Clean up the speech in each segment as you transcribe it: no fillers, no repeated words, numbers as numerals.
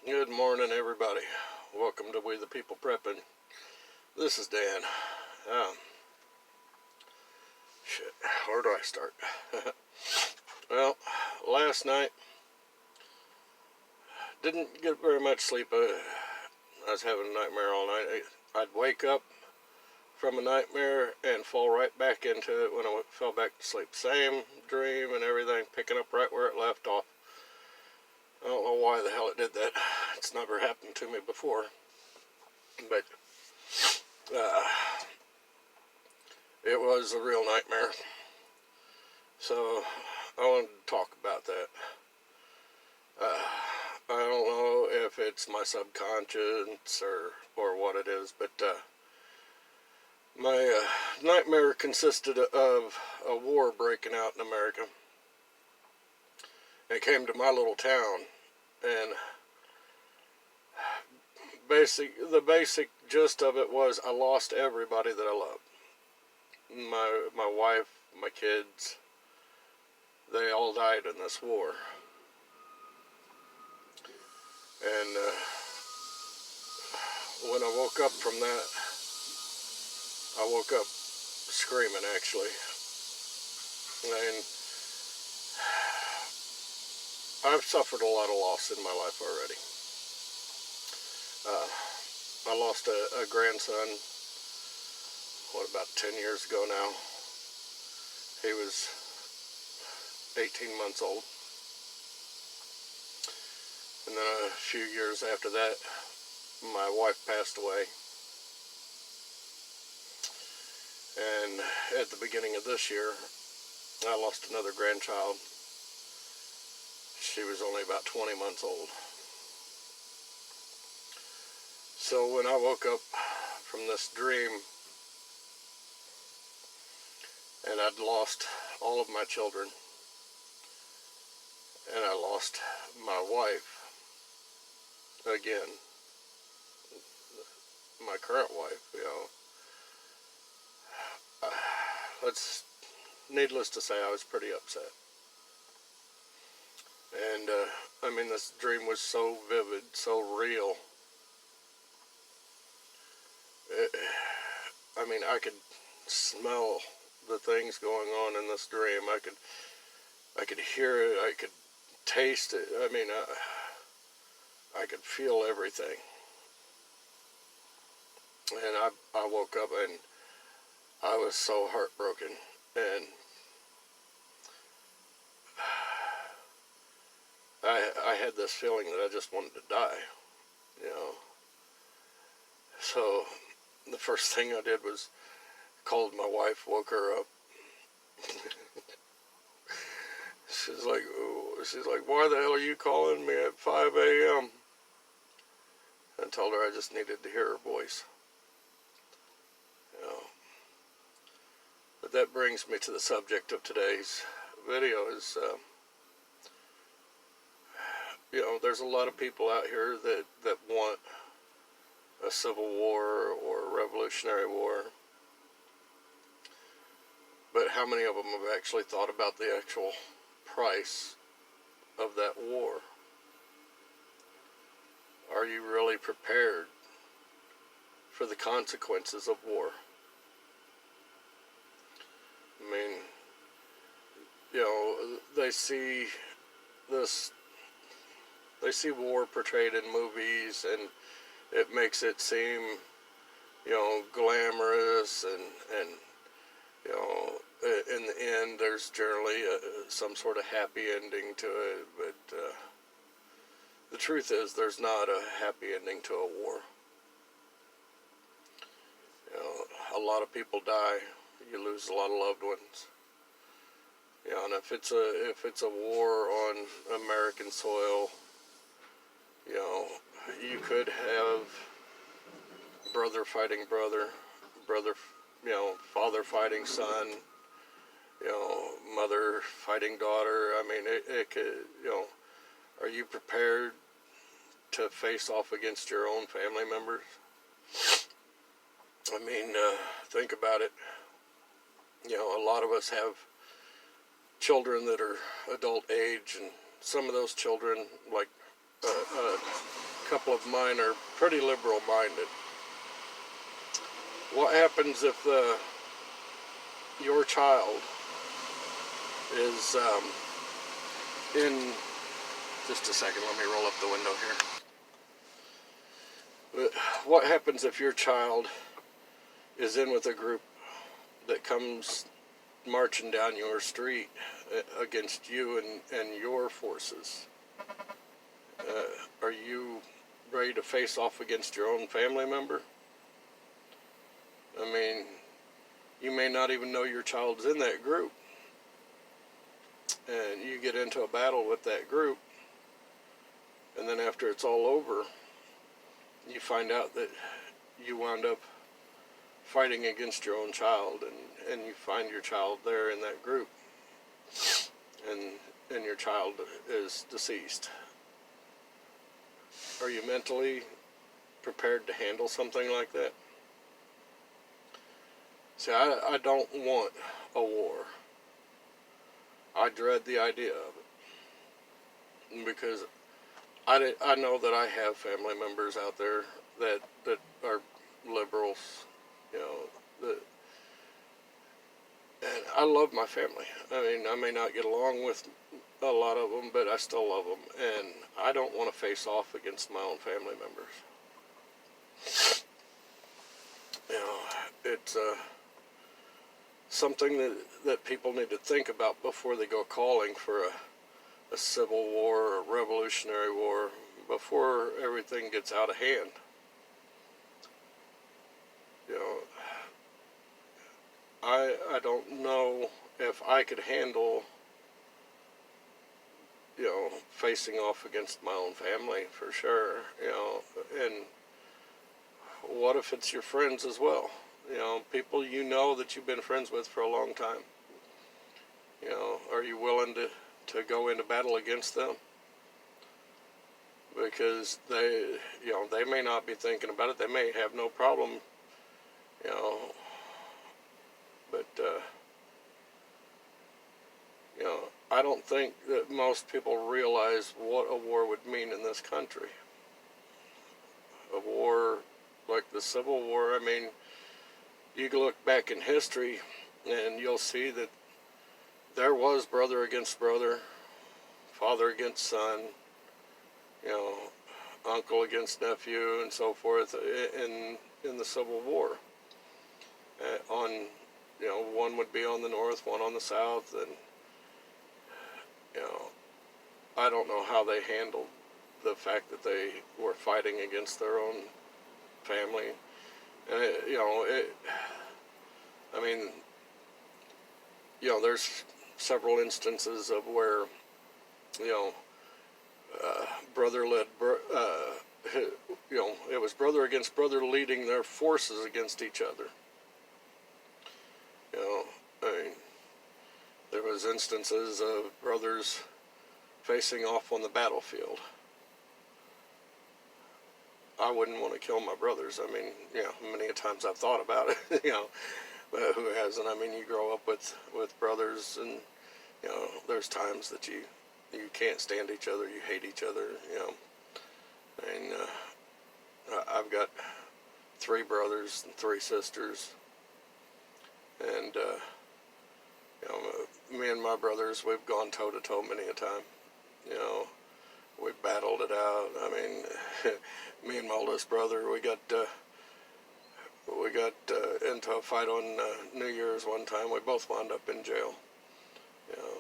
Good morning, everybody. Welcome to We the People Prepping. This is Dan. Um, where do I start? Well, last night, didn't get very much sleep. I was having a nightmare all night. I'd wake up from a nightmare and fall right back into it when I fell back to sleep. Same dream and everything, picking up right where it left off. I don't know why the hell it did that. It's never happened to me before. But it was a real nightmare. So I wanted to talk about that. I don't know if it's my subconscious or what it is, but my nightmare consisted of a war breaking out in America. It came to my little town, and the basic gist of it was I lost everybody that I loved. My wife, my kids, they all died in this war. And when I woke up from that, I woke up screaming, actually. And I've suffered a lot of loss in my life already. I lost a grandson, about 10 years ago now. He was 18 months old. And then a few years after that, my wife passed away. And at the beginning of this year, I lost another grandchild. She was only about 20 months old. So when I woke up from this dream, and I'd lost all of my children, and I lost my wife again, my current wife, needless to say, I was pretty upset. And this dream was so vivid, so real. I could smell the things going on in this dream. I could hear it. I could taste it. I could feel everything. And I woke up and I was so heartbroken. And I had this feeling that I just wanted to die, So the first thing I did was called my wife, woke her up. She's like, why the hell are you calling me at 5 a.m.? I told her I just needed to hear her voice. But that brings me to the subject of today's video is, there's a lot of people out here that want a civil war or a revolutionary war. But how many of them have actually thought about the actual price of that war? Are you really prepared for the consequences of war? They see war portrayed in movies, and it makes it seem, glamorous, and in the end, there's generally some sort of happy ending to it. But the truth is, there's not a happy ending to a war. A lot of people die. You lose a lot of loved ones. And if it's a war on American soil, you could have brother fighting brother, father fighting son, mother fighting daughter. It could, are you prepared to face off against your own family members? Think about it. A lot of us have children that are adult age, and some of those children, like couple of mine are pretty liberal minded. What happens if your child is in, just a second, let me roll up the window here. What happens if your child is in with a group that comes marching down your street against you and your forces? Are you ready to face off against your own family member? I mean, you may not even know your child's in that group, and you get into a battle with that group, and then after it's all over, you find out that you wound up fighting against your own child, and you find your child there in that group, and your child is deceased. Are you mentally prepared to handle something like that? See, I don't want a war. I dread the idea of it, because I know that I have family members out there that are liberals, you know, and I love my family. I mean, I may not get along with a lot of them, but I still love them, and I don't want to face off against my own family members. You know, it's something that people need to think about before they go calling for a civil war or a revolutionary war, before everything gets out of hand. You know, I don't know if I could handle, you know, facing off against my own family, for sure, you know. And what if it's your friends as well? You know, people you know that you've been friends with for a long time. You know, are you willing to go into battle against them? Because they, you know, they may not be thinking about it. They may have no problem, you know, but, you know, I don't think that most people realize what a war would mean in this country. A war like the Civil War, I mean, you can look back in history and you'll see that there was brother against brother, father against son, you know, uncle against nephew, and so forth in the Civil War. On, you know, one would be on the north, one on the south, and, you know, I don't know how they handled the fact that they were fighting against their own family. And I mean, you know, there's several instances of where, you know, you know, it was brother against brother leading their forces against each other. You know, I mean, there was instances of brothers facing off on the battlefield. I wouldn't want to kill my brothers. I mean, you know, many a times I've thought about it, you know, but who hasn't? I mean, you grow up with brothers, and, you know, there's times that you can't stand each other, you hate each other, you know. And I've got 3 brothers and 3 sisters, and, you know, me and my brothers, we've gone toe-to-toe many a time, you know. We battled it out. I mean, me and my oldest brother, we got into a fight on New Year's one time. We both wound up in jail, you know,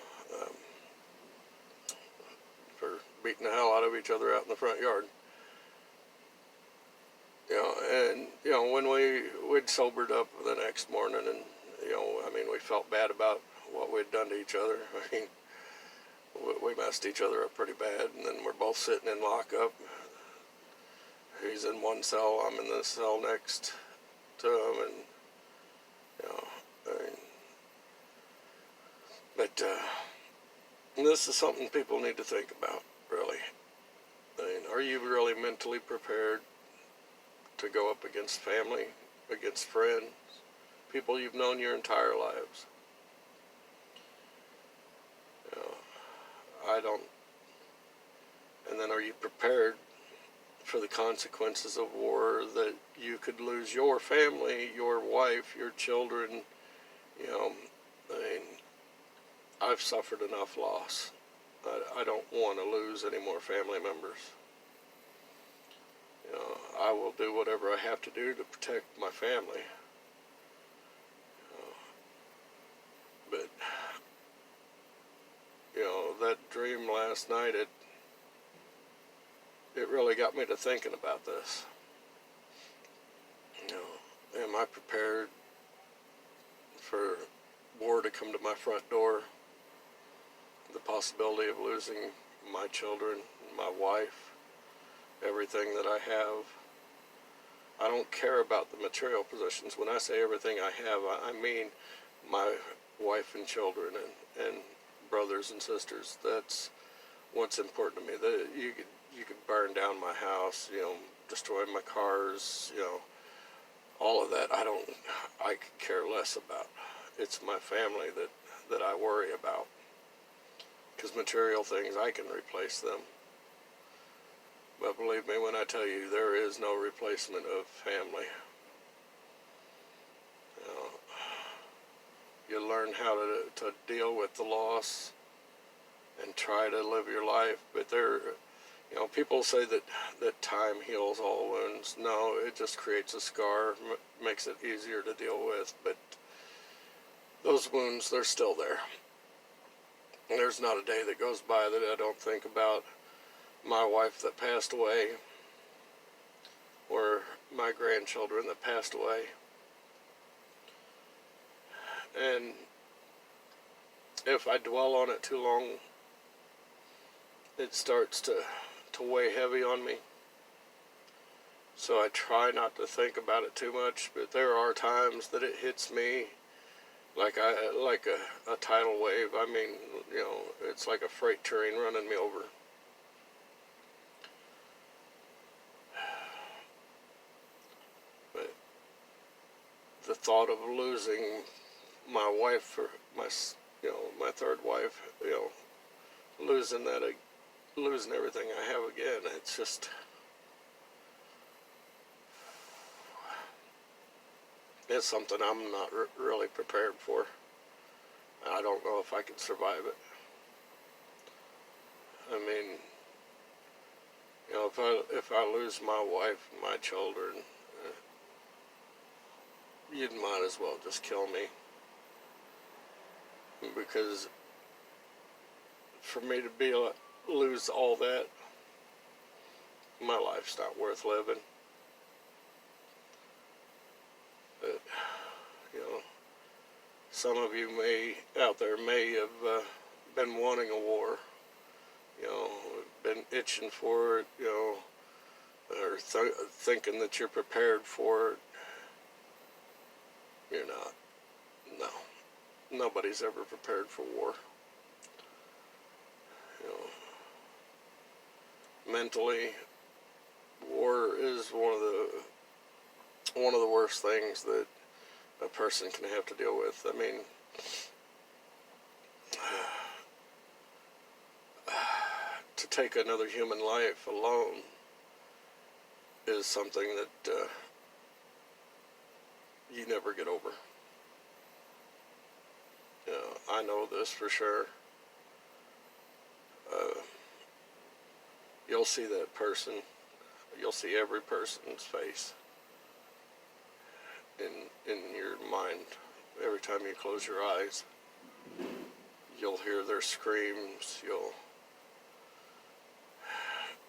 for beating the hell out of each other out in the front yard. You know, and, you know, when we'd sobered up the next morning, and, you know, I mean, we felt bad about what we'd done to each other. I mean, we messed each other up pretty bad, and then we're both sitting in lockup. He's in one cell, I'm in the cell next to him, and, you know, I mean, but this is something people need to think about, really. I mean, are you really mentally prepared to go up against family, against friends, people you've known your entire lives? You know, I don't. And then, are you prepared for the consequences of war, that you could lose your family, your wife, your children. You know, I mean, I've suffered enough loss. I don't want to lose any more family members. You know, I will do whatever I have to do to protect my family. But, you know, that dream last night, it really got me to thinking about this. You know, am I prepared for war to come to my front door? The possibility of losing my children, my wife, everything that I have. I don't care about the material possessions. When I say everything I have, I mean my wife and children and brothers and sisters. That's what's important to me. You could burn down my house, you know, destroy my cars, you know, all of that. I could care less about. It's my family that I worry about. Because material things, I can replace them. But believe me when I tell you, there is no replacement of family. You know, you learn how to deal with the loss and try to live your life. But you know, people say that time heals all wounds. No, it just creates a scar, makes it easier to deal with. But those wounds, they're still there. There's not a day that goes by that I don't think about my wife that passed away, or my grandchildren that passed away. And if I dwell on it too long, it starts to weigh heavy on me. So I try not to think about it too much, but there are times that it hits me like a tidal wave. I mean, you know, it's like a freight train running me over. But the thought of losing my wife, or my third wife, you know, losing everything I have again, it's just, it's something I'm not really prepared for. I don't know if I can survive it. I mean, you know, if I lose my wife and my children, you might as well just kill me. Because for me to lose all that, my life's not worth living. But, you know, some of you out there may have been wanting a war, you know, been itching for it, you know, or thinking that you're prepared for it. You're not. No. Nobody's ever prepared for war. You know, mentally, war is one of the worst things that a person can have to deal with. I mean, to take another human life alone is something that you never get over. You know, I know this for sure. You'll see that person. You'll see every person's face in your mind. Every time you close your eyes, you'll hear their screams.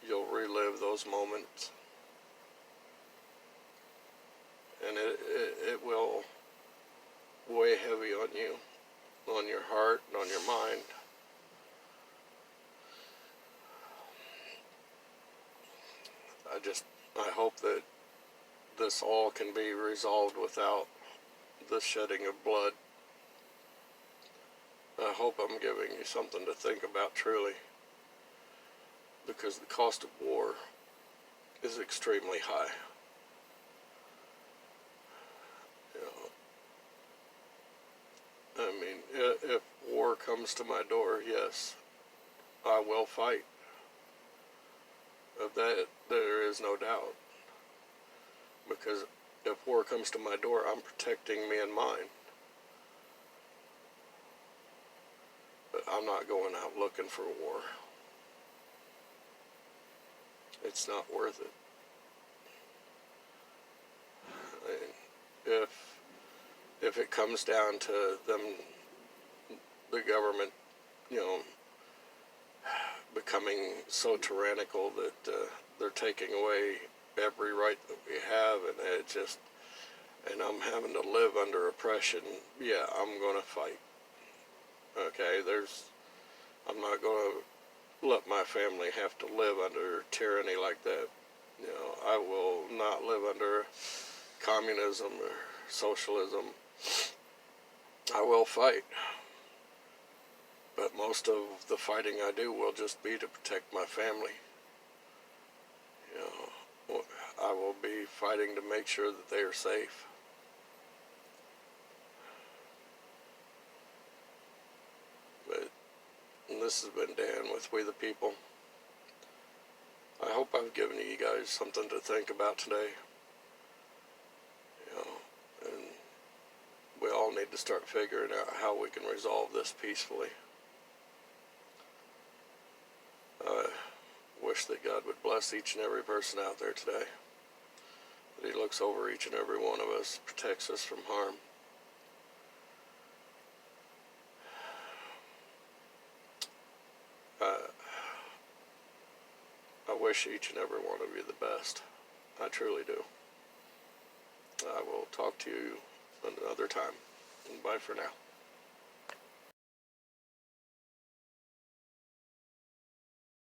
You'll relive those moments, and it will weigh heavy on you, on your heart, and on your mind. I hope that this all can be resolved without the shedding of blood. I hope I'm giving you something to think about truly, because the cost of war is extremely high. You know, I mean, if war comes to my door, yes, I will fight. Of that, there is no doubt. Because if war comes to my door, I'm protecting me and mine. But I'm not going out looking for war. It's not worth it. I mean, if it comes down to them, the government, you know, becoming so tyrannical that they're taking away every right that we have, and I'm having to live under oppression, yeah, I'm gonna fight. Okay, I'm not gonna let my family have to live under tyranny like that. You know, I will not live under communism or socialism. I will fight. But most of the fighting I do will just be to protect my family. You know, I will be fighting to make sure that they are safe. But this has been Dan with We the People. I hope I've given you guys something to think about today. You know, and we all need to start figuring out how we can resolve this peacefully. I wish that God would bless each and every person out there today. That He looks over each and every one of us, protects us from harm. I wish each and every one of you the best. I truly do. I will talk to you another time. Bye for now.